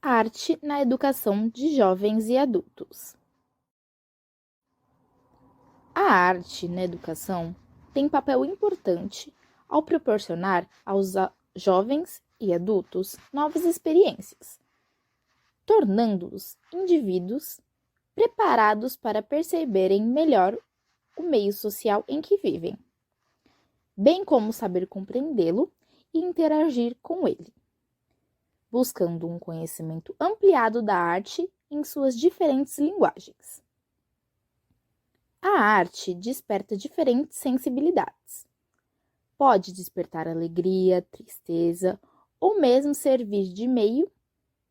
Arte na educação de jovens e adultos. A arte na educação tem papel importante ao proporcionar aos jovens e adultos novas experiências, tornando-os indivíduos preparados para perceberem melhor o meio social em que vivem, bem como saber compreendê-lo e interagir com ele, buscando um conhecimento ampliado da arte em suas diferentes linguagens. A arte desperta diferentes sensibilidades. Pode despertar alegria, tristeza ou mesmo servir de meio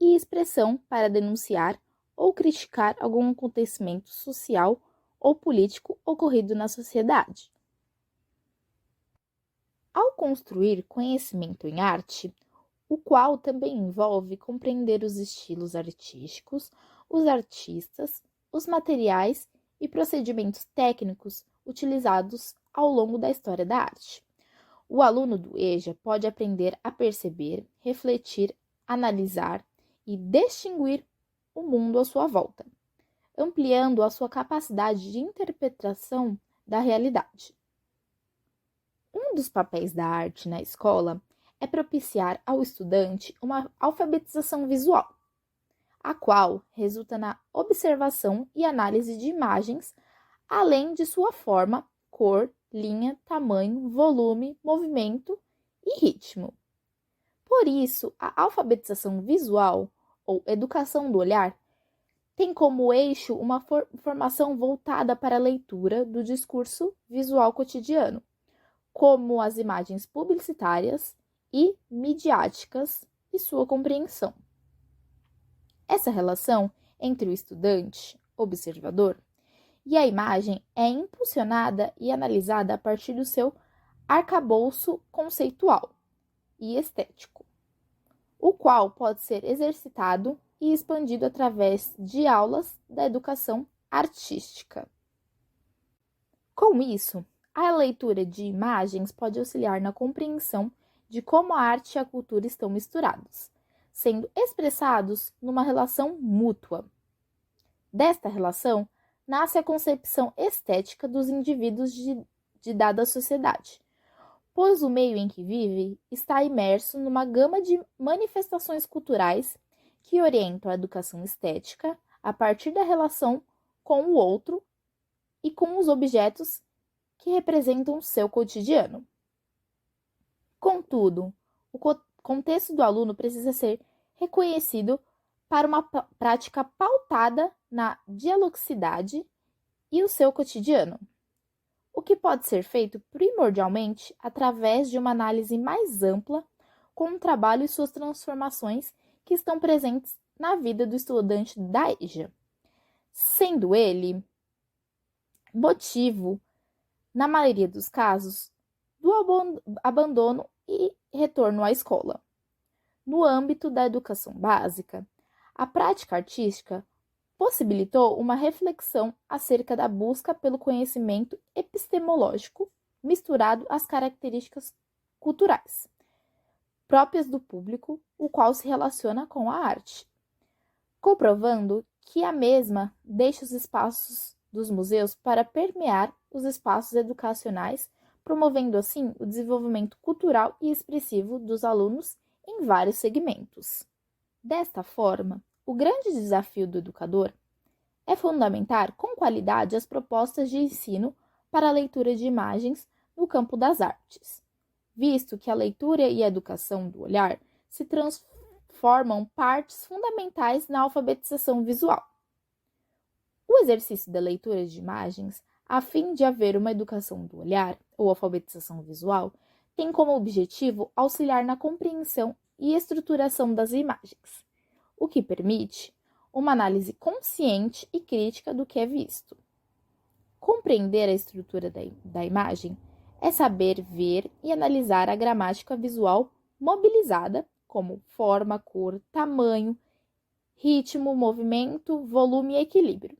e expressão para denunciar ou criticar algum acontecimento social ou político ocorrido na sociedade. Ao construir conhecimento em arte, o qual também envolve compreender os estilos artísticos, os artistas, os materiais e procedimentos técnicos utilizados ao longo da história da arte. O aluno do EJA pode aprender a perceber, refletir, analisar e distinguir o mundo à sua volta, ampliando a sua capacidade de interpretação da realidade. Um dos papéis da arte na escola é propiciar ao estudante uma alfabetização visual, a qual resulta na observação e análise de imagens, além de sua forma, cor, linha, tamanho, volume, movimento e ritmo. Por isso, a alfabetização visual, ou educação do olhar, tem como eixo uma formação voltada para a leitura do discurso visual cotidiano, como as imagens publicitárias e midiáticas e sua compreensão. Essa relação entre o estudante, observador, e a imagem é impulsionada e analisada a partir do seu arcabouço conceitual e estético, o qual pode ser exercitado e expandido através de aulas da educação artística. Com isso, a leitura de imagens pode auxiliar na compreensão de como a arte e a cultura estão misturados, sendo expressados numa relação mútua. Desta relação, nasce a concepção estética dos indivíduos de dada sociedade, pois o meio em que vive está imerso numa gama de manifestações culturais que orientam a educação estética a partir da relação com o outro e com os objetos que representam seu cotidiano. Contudo, o contexto do aluno precisa ser reconhecido para uma prática pautada na dialogicidade e o seu cotidiano, o que pode ser feito primordialmente através de uma análise mais ampla com o trabalho e suas transformações que estão presentes na vida do estudante da EJA, sendo ele motivo, na maioria dos casos, do abandono e retorno à escola. No âmbito da educação básica, a prática artística possibilitou uma reflexão acerca da busca pelo conhecimento epistemológico misturado às características culturais próprias do público, o qual se relaciona com a arte, comprovando que a mesma deixa os espaços dos museus para permear os espaços educacionais, promovendo assim o desenvolvimento cultural e expressivo dos alunos em vários segmentos. Desta forma, o grande desafio do educador é fundamentar com qualidade as propostas de ensino para a leitura de imagens no campo das artes, visto que a leitura e a educação do olhar se transformam partes fundamentais na alfabetização visual. O exercício da leitura de imagens, a fim de haver uma educação do olhar ou alfabetização visual, tem como objetivo auxiliar na compreensão e estruturação das imagens, o que permite uma análise consciente e crítica do que é visto. Compreender a estrutura da imagem é saber ver e analisar a gramática visual mobilizada, como forma, cor, tamanho, ritmo, movimento, volume e equilíbrio.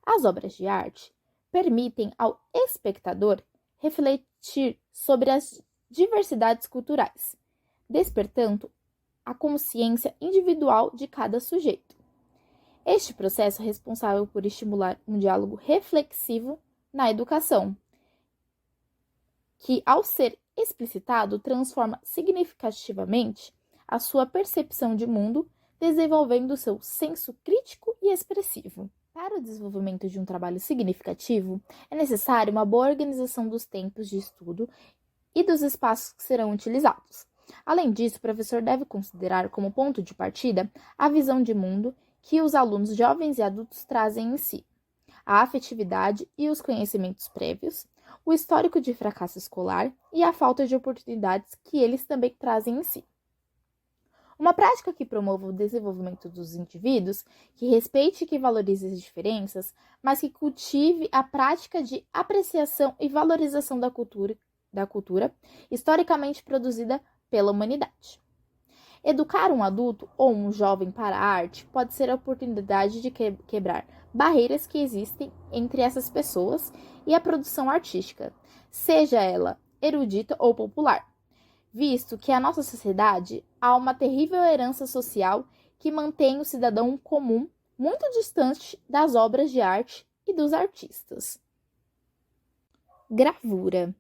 As obras de arte permitem ao espectador refletir sobre as diversidades culturais, despertando a consciência individual de cada sujeito. Este processo é responsável por estimular um diálogo reflexivo na educação, que, ao ser explicitado, transforma significativamente a sua percepção de mundo, desenvolvendo seu senso crítico e expressivo. Para o desenvolvimento de um trabalho significativo, é necessária uma boa organização dos tempos de estudo e dos espaços que serão utilizados. Além disso, o professor deve considerar como ponto de partida a visão de mundo que os alunos jovens e adultos trazem em si, a afetividade e os conhecimentos prévios, o histórico de fracasso escolar e a falta de oportunidades que eles também trazem em si. Uma prática que promova o desenvolvimento dos indivíduos, que respeite e que valorize as diferenças, mas que cultive a prática de apreciação e valorização da cultura historicamente produzida pela humanidade. Educar um adulto ou um jovem para a arte pode ser a oportunidade de quebrar barreiras que existem entre essas pessoas e a produção artística, seja ela erudita ou popular, visto que na nossa sociedade há uma terrível herança social que mantém o cidadão comum muito distante das obras de arte e dos artistas. Gravura.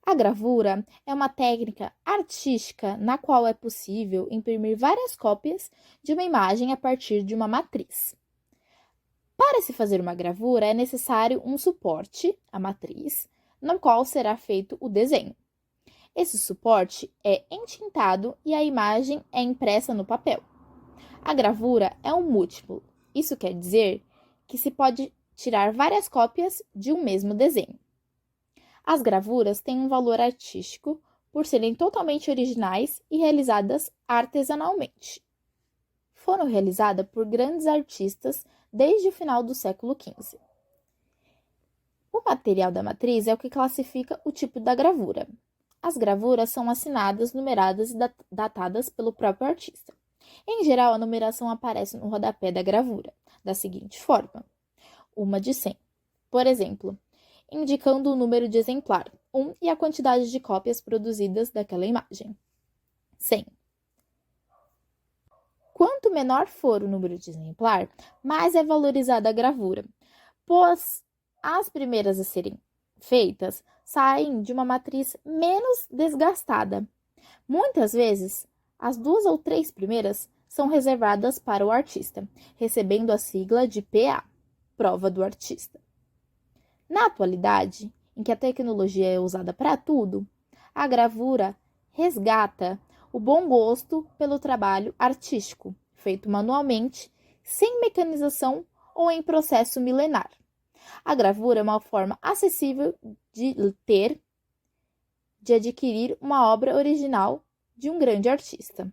A gravura é uma técnica artística na qual é possível imprimir várias cópias de uma imagem a partir de uma matriz. Para se fazer uma gravura, é necessário um suporte, a matriz, no qual será feito o desenho. Esse suporte é entintado e a imagem é impressa no papel. A gravura é um múltiplo. Isso quer dizer que se pode tirar várias cópias de um mesmo desenho. As gravuras têm um valor artístico por serem totalmente originais e realizadas artesanalmente. Foram realizadas por grandes artistas desde o final do século XV. O material da matriz é o que classifica o tipo da gravura. As gravuras são assinadas, numeradas e datadas pelo próprio artista. Em geral, a numeração aparece no rodapé da gravura, da seguinte forma: 1 de 100. Por exemplo, indicando o número de exemplar, 1 e a quantidade de cópias produzidas daquela imagem, 100. Quanto menor for o número de exemplar, mais é valorizada a gravura, pois as primeiras a serem feitas saem de uma matriz menos desgastada. Muitas vezes, as 2 ou 3 primeiras são reservadas para o artista, recebendo a sigla de PA, prova do artista. Na atualidade, em que a tecnologia é usada para tudo, a gravura resgata o bom gosto pelo trabalho artístico, feito manualmente, sem mecanização ou em processo milenar. A gravura é uma forma acessível de adquirir uma obra original de um grande artista.